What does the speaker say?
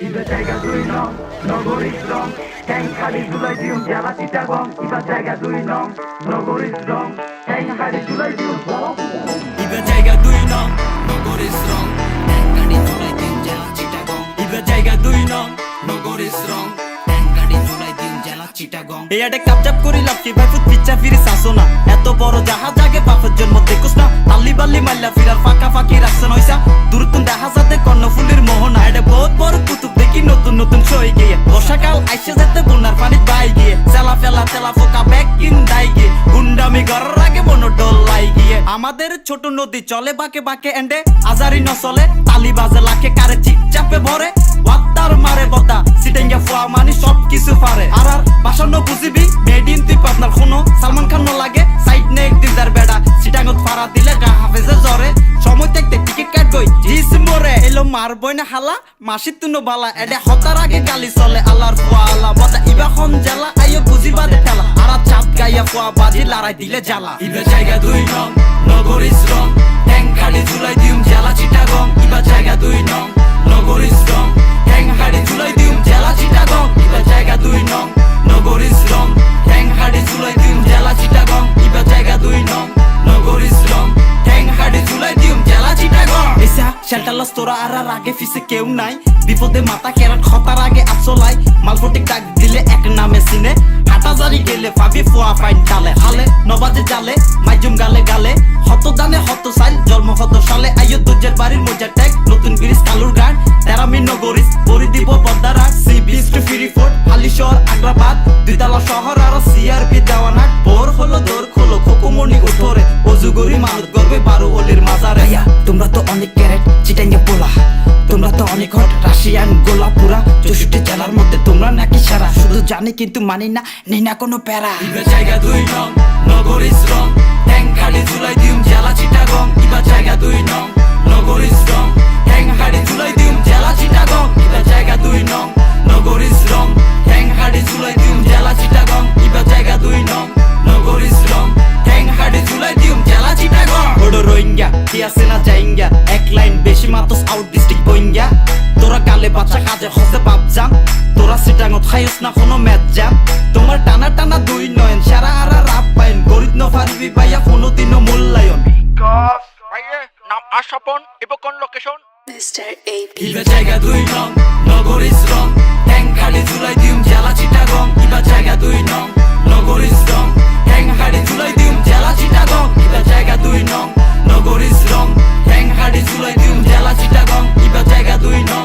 ইবা জায়গা দুই নং নগর ইসরং ট্যাং খালি জুলাই দিউম জেলা চিটাগং ইবা জায়গা দুই নং নগর ইসরং ট্যাং খালি জুলাই দিউম ইবা জায়গা দুই নং নগর ইসরং ট্যাং খালি জুলাই দিউম জেলা চিটাগং ইবা জায়গা দুই নং নগর ইসরং ট্যাং খালি জুলাই দিউম জেলা চিটাগং এই আডে কাপচাপ করি লাফি ভাই ফুট পিচ্চা ফিরে সাসো না এত বড় জাহাজ আগে বাপের জন্ম দেখুস না তাল্লি বাল্লি মাল্লা ফিরার ফাঁকা ফাঁকি রাখছেন হইসা দূরতুন দেখা যাতে কর্ণফুলির মোহনা এটা বহুত বড় কুতুব দেখি নতুন নতুন সই গিয়ে বর্ষাকাল আইসে যেতে বন্যার পানি বাই গিয়ে চেলা ফেলা চেলা ফোকা ব্যাগ কিন দাই গিয়ে গুন্ডামি করার আগে বন ডোলাই গিয়ে আমাদের ছোট নদী চলে বাঁকে বাঁকে এন্ডে আজারি ন চলে তালি বাজে লাখে কারে চিপচাপে ভরে ওয়াত্তার মারে বতা সিটেঙ্গা ফুয়া মানি সব কিছু পারে আর বাসান্ন বুঝিবি মেড ইন তুই পাবনার খুনো সালমান খান ন লাগে সাইড নে একদিন যার বেড়া সিটাঙ্গত ফাড়া দিলে গা হাফেজে জ্বরে সময় থাকতে টিকিট কাটবই জিস মরে এলো মারবই না হালা মাসি তুনো বালা এডে হতার আগে গালি চলে আল্লাহর ফুয়া আল্লাহ বতা ইবা খন জ্বালা আইও বুঝিবা দে ঠেলা আর চাপ গাইয়া ফুয়া বাজি লড়াই দিলে জ্বালা ইবা জায়গা দুই নং নগর ইসরং ট্যাং খালি জুলাই দিউম জেলা চিটাগং ইবা জায়গা দুই নং নগর ইসরং ট্যাং খালি জুলাই দিউম জেলা চিটাগং ইবা জায়গা দুই নং নগর ইসরং ট্যাং খালি জুলাই দিউম জেলা চিটাগং ইবা জায়গা দুই নং নগর ইসরং ট্যাং খালি জুলাই দিউম জেলা চিটাগং এসা শেল্টারলস তোরা আর আগে ফিসে কেউ নাই বিপদে মাথা কেরাট খতার আগে আসলাই মালপটিক ডাক দিলে এক নামে সিনে হাটাজারি গেলে পাবি ফুয়া ফাইন ডালে হালে নবাজে জালে মাইজুম গালে গালে হত দানে হত সাইল জন্ম হত সালে আইয়ো দুজের বাড়ির মজার ট্যাগ নতুন ব্রিজ কালুর গান তেরামি নগরিস বরি দিব পদ্মারা সি বিচ টু ফিরি ফোর্ট হালিশহর আগ্রাবাদ দুইতলা শহর আর সিআরপি দেওয়ানাট ভোর হলো দোর খোলো খোকুমনি উঠোরে অজুগরি মানত গর্বে বারো অলির মাজারে তোমরা তো অনেক ক্যারেট চিটাঙ্গে পোলা তোমরা তো অনেক হট রাশিয়ান গোলাপুরা 64 জেলার মধ্যে তোমরা নাকি সারা শুধু জানি কিন্তু মানি না নেই না কোনো প্যারা ইবা জায়গা দুই নং নগর ইসরং ট্যাং খালি জুলাই দিউম জেলা চিটাগং ইবা জায়গা দুই নং নগর ইসরং ট্যাং খালি জুলাই দিউম জেলা চিটাগং ইবা জায়গা দুই নং নগর ইসরং ট্যাং খালি জুলাই দিউম জেলা চিটাগং ইবা জায়গা দুই নং নগর ইসরং ট্যাং খালি জুলাই দিউম জেলা চিটাগং ওডো রোহিঙ্গা কি আছে না জাইঙ্গা এক লাইন বেশি মাতস আউট ডিস্ট্রিক্ট বইঙ্গা তোরা গালে বাচ্চা কাজে হসে বাপ যান তোরা সিটাঙ্গত খাইস না কোনো ম্যাচ যান তোমার টানা টানা দুই নয়ন সারা আর রাপ পাইন গরিব ন পারিবি পাইয়া কোনোদিনও মূল্যায়ন নাম আশাপন এবং কোন লোকেশন Mr. AP. ইবা জায়গা দুই নং নগর ইসরং ট্যাং খালি জুলাই দিউম জেলা চিটাগং ইবা জায়গা দুই নং নগর ইসরং ট্যাং খালি জুলাই দিউম জেলা চিটাগং ইবা জায়গা দুই নং নগর ইসরং ট্যাং খালি জুলাই দিউম জেলা চিটাগং ইবা জায়গা দুই নং